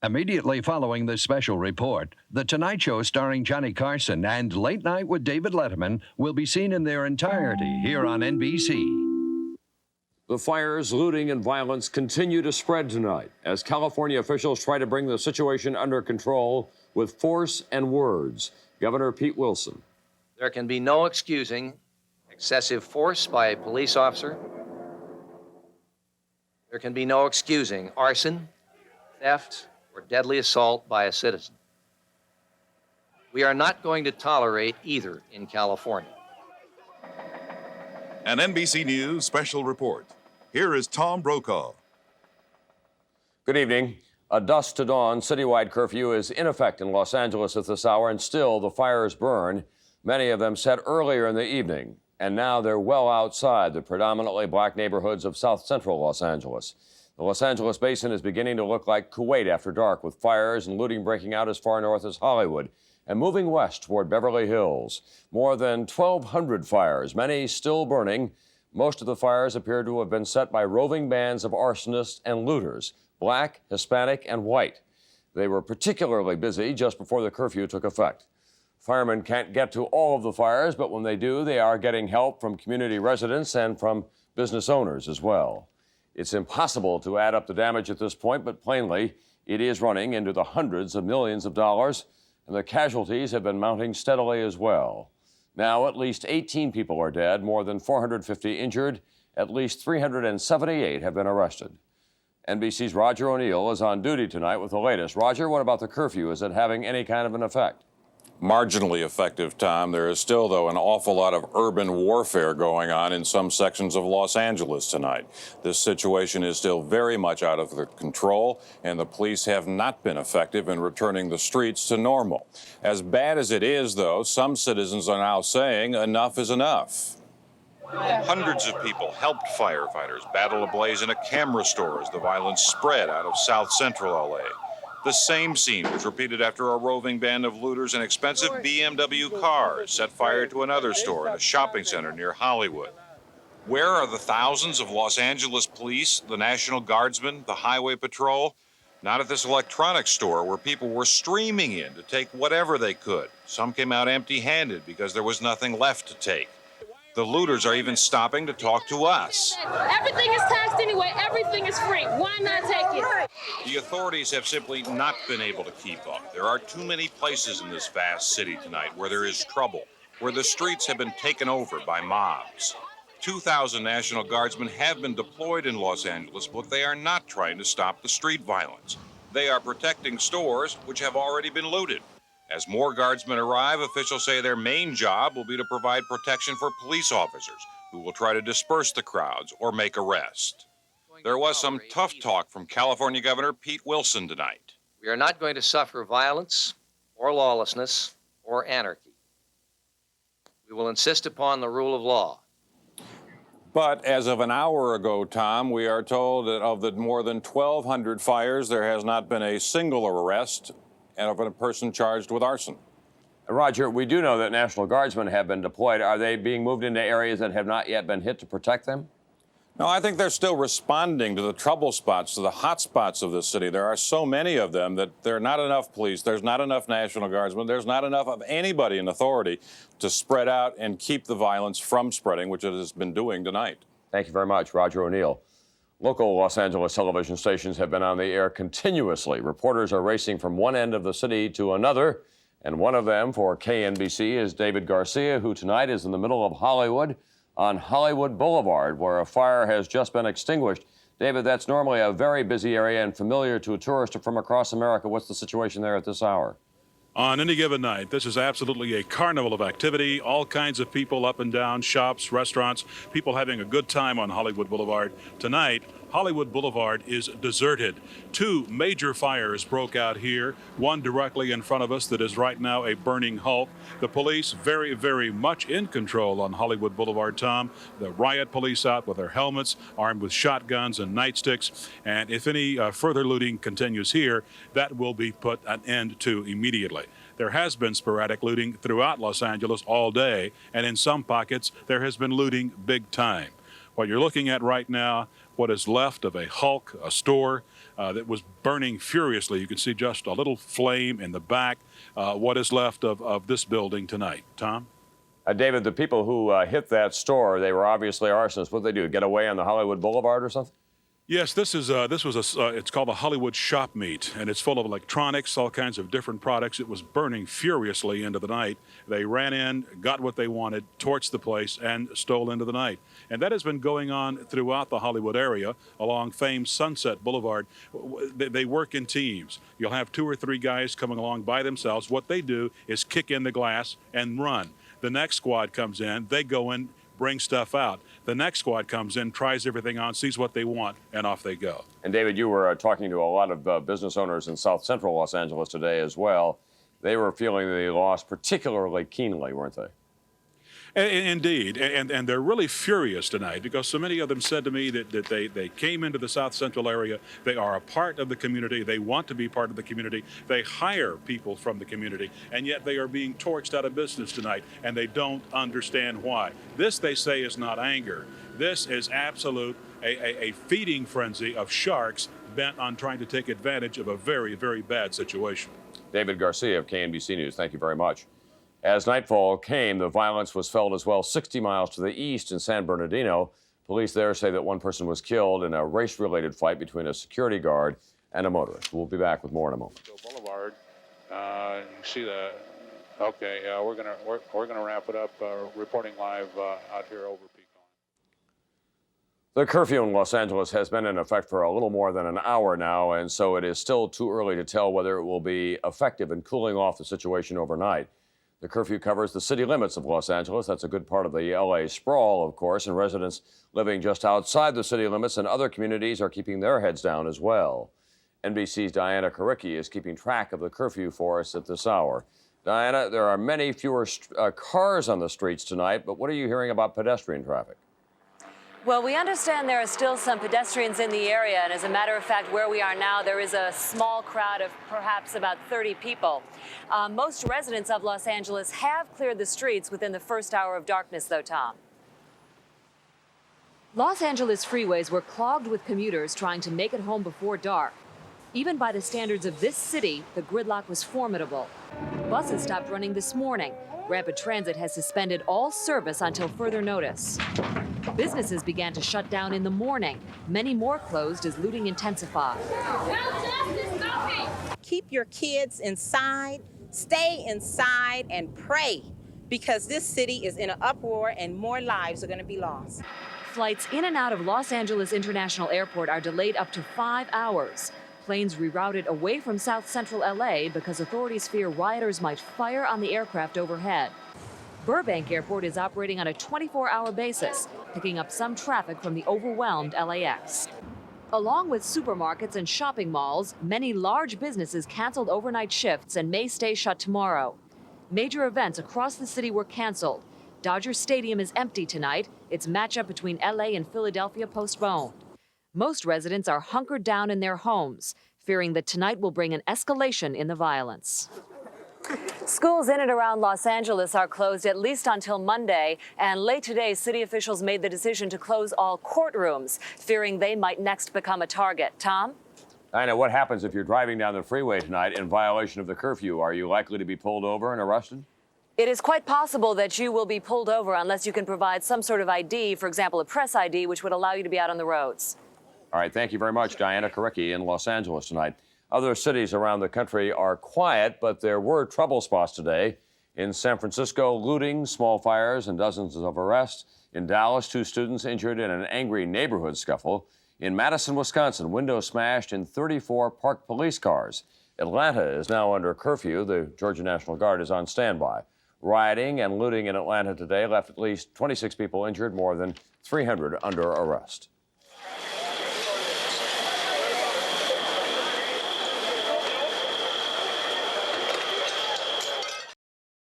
Immediately following this special report, The Tonight Show starring Johnny Carson and Late Night with David Letterman will be seen in their entirety here on NBC. The fires, looting, and violence continue to spread tonight as California officials try to bring the situation under control with force and words. Governor Pete Wilson. There can be no excusing excessive force by a police officer. There can be no excusing arson, theft, or deadly assault by a citizen. We are not going to tolerate either in California. An NBC News special report. Here is Tom Brokaw. Good evening. A dusk to dawn citywide curfew is in effect in Los Angeles at this hour, and still the fires burn, many of them set earlier in the evening. And now they're well outside the predominantly black neighborhoods of south central Los Angeles. The Los Angeles basin is beginning to look like Kuwait after dark, with fires and looting breaking out as far north as Hollywood and moving west toward Beverly Hills. More than 1,200 fires, many still burning. Most of the fires appear to have been set by roving bands of arsonists and looters, black, Hispanic, and white. They were particularly busy just before the curfew took effect. Firemen can't get to all of the fires, but when they do, they are getting help from community residents and from business owners as well. It's impossible to add up the damage at this point, but plainly, it is running into the hundreds of millions of dollars, and the casualties have been mounting steadily as well. Now, at least 18 people are dead, more than 450 injured, at least 378 have been arrested. NBC's Roger O'Neill is on duty tonight with the latest. Roger, what about the curfew? Is it having any kind of an effect? Marginally effective, Tom. There is still, though, an awful lot of urban warfare going on in some sections of Los Angeles tonight. This situation is still very much out of their control, and the police have not been effective in returning the streets to normal. As bad as it is, though, some citizens are now saying enough is enough. Hundreds of people helped firefighters battle a blaze in a camera store as the violence spread out of South Central LA. The same scene was repeated after a roving band of looters in expensive BMW cars set fire to another store in a shopping center near Hollywood. Where are the thousands of Los Angeles police, the National Guardsmen, the Highway Patrol? Not at this electronics store where people were streaming in to take whatever they could. Some came out empty-handed because there was nothing left to take. The looters are even stopping to talk to us. Everything is taxed anyway. Everything is free. Why not take it? The authorities have simply not been able to keep up. There are too many places in this vast city tonight where there is trouble, where the streets have been taken over by mobs. 2,000 National Guardsmen have been deployed in Los Angeles, but they are not trying to stop the street violence. They are protecting stores which have already been looted. As more guardsmen arrive, officials say their main job will be to provide protection for police officers who will try to disperse the crowds or make arrests. There was some tough talk from California Governor Pete Wilson tonight. We are not going to suffer violence or lawlessness or anarchy. We will insist upon the rule of law. But as of an hour ago, Tom, we are told that of the more than 1,200 fires, there has not been a single arrest and of a person charged with arson. Roger, we do know that National Guardsmen have been deployed. Are they being moved into areas that have not yet been hit to protect them? No, I think they're still responding to the trouble spots, to the hot spots of this city. There are so many of them that there are not enough police, there's not enough National Guardsmen, there's not enough of anybody in authority to spread out and keep the violence from spreading, which it has been doing tonight. Thank you very much, Roger O'Neill. Local Los Angeles television stations have been on the air continuously. Reporters are racing from one end of the city to another, and one of them for KNBC is David Garcia, who tonight is in the middle of Hollywood on Hollywood Boulevard, where a fire has just been extinguished. David, that's normally a very busy area and familiar to a tourist from across America. What's the situation there at this hour? On any given night, this is absolutely a carnival of activity. All kinds of people up and down, shops, restaurants, people having a good time on Hollywood Boulevard. Tonight, Hollywood Boulevard is deserted. Two major fires broke out here, one directly in front of us that is right now a burning hulk. The police very, very much in control on Hollywood Boulevard, Tom. The riot police out with their helmets, armed with shotguns and nightsticks. And if any further looting continues here, that will be put an end to immediately. There has been sporadic looting throughout Los Angeles all day, and in some pockets, there has been looting big time. What you're looking at right now, what is left of a Hulk, a store that was burning furiously. You can see just a little flame in the back. What is left of this building tonight. Tom? David, the people who hit that store, they were obviously arsonists. What did they do, get away on the Hollywood Boulevard or something? Yes, it's called a Hollywood shop meet, and it's full of electronics, all kinds of different products. It was burning furiously into the night. They ran in, got what they wanted, torched the place, and stole into the night. And that has been going on throughout the Hollywood area along famed Sunset Boulevard. They work in teams. You'll have 2 or 3 guys coming along by themselves. What they do is kick in the glass and run. The next squad comes in, they go in, bring stuff out. The next squad comes in, tries everything on, sees what they want, and off they go. And David, you were talking to a lot of business owners in South Central Los Angeles today as well. They were feeling the loss particularly keenly, weren't they? Indeed, and they're really furious tonight because so many of them said to me that they came into the South Central area, they are a part of the community, they want to be part of the community, they hire people from the community, and yet they are being torched out of business tonight, and they don't understand why. This, they say, is not anger. This is a feeding frenzy of sharks bent on trying to take advantage of a very, very bad situation. David Garcia of KNBC News, thank you very much. As nightfall came, the violence was felt as well 60 miles to the east in San Bernardino. Police there say that one person was killed in a race-related fight between a security guard and a motorist. We'll be back with more in a moment. Boulevard, you see the. Okay, we're gonna wrap it up. Reporting live out here over Pecan. The curfew in Los Angeles has been in effect for a little more than an hour now, and so it is still too early to tell whether it will be effective in cooling off the situation overnight. The curfew covers the city limits of Los Angeles. That's a good part of the LA sprawl, of course, and residents living just outside the city limits and other communities are keeping their heads down as well. NBC's Diana Karicki is keeping track of the curfew for us at this hour. Diana, there are many fewer cars on the streets tonight, but what are you hearing about pedestrian traffic? Well, we understand there are still some pedestrians in the area, and as a matter of fact, where we are now, there is a small crowd of perhaps about 30 people. Most residents of Los Angeles have cleared the streets within the first hour of darkness, though, Tom. Los Angeles freeways were clogged with commuters trying to make it home before dark. Even by the standards of this city, the gridlock was formidable. Buses stopped running this morning. Rapid Transit has suspended all service until further notice. Businesses began to shut down in the morning. Many more closed as looting intensified. Keep your kids inside, stay inside, and pray, because this city is in an uproar and more lives are going to be lost. Flights in and out of Los Angeles International Airport are delayed up to 5 hours. Planes rerouted away from South Central LA because authorities fear rioters might fire on the aircraft overhead. Burbank Airport is operating on a 24-hour basis, picking up some traffic from the overwhelmed LAX. Along with supermarkets and shopping malls, many large businesses canceled overnight shifts and may stay shut tomorrow. Major events across the city were canceled. Dodger Stadium is empty tonight. Its matchup between LA and Philadelphia postponed. Most residents are hunkered down in their homes, fearing that tonight will bring an escalation in the violence. Schools in and around Los Angeles are closed at least until Monday, and late today, city officials made the decision to close all courtrooms, fearing they might next become a target. Tom? I know. What happens if you're driving down the freeway tonight in violation of the curfew? Are you likely to be pulled over and arrested? It is quite possible that you will be pulled over unless you can provide some sort of ID, for example, a press ID, which would allow you to be out on the roads. All right, thank you very much, Diana Karicki in Los Angeles tonight. Other cities around the country are quiet, but there were trouble spots today. In San Francisco, looting, small fires, and dozens of arrests. In Dallas, 2 students injured in an angry neighborhood scuffle. In Madison, Wisconsin, windows smashed in 34 parked police cars. Atlanta is now under curfew. The Georgia National Guard is on standby. Rioting and looting in Atlanta today left at least 26 people injured, more than 300 under arrest.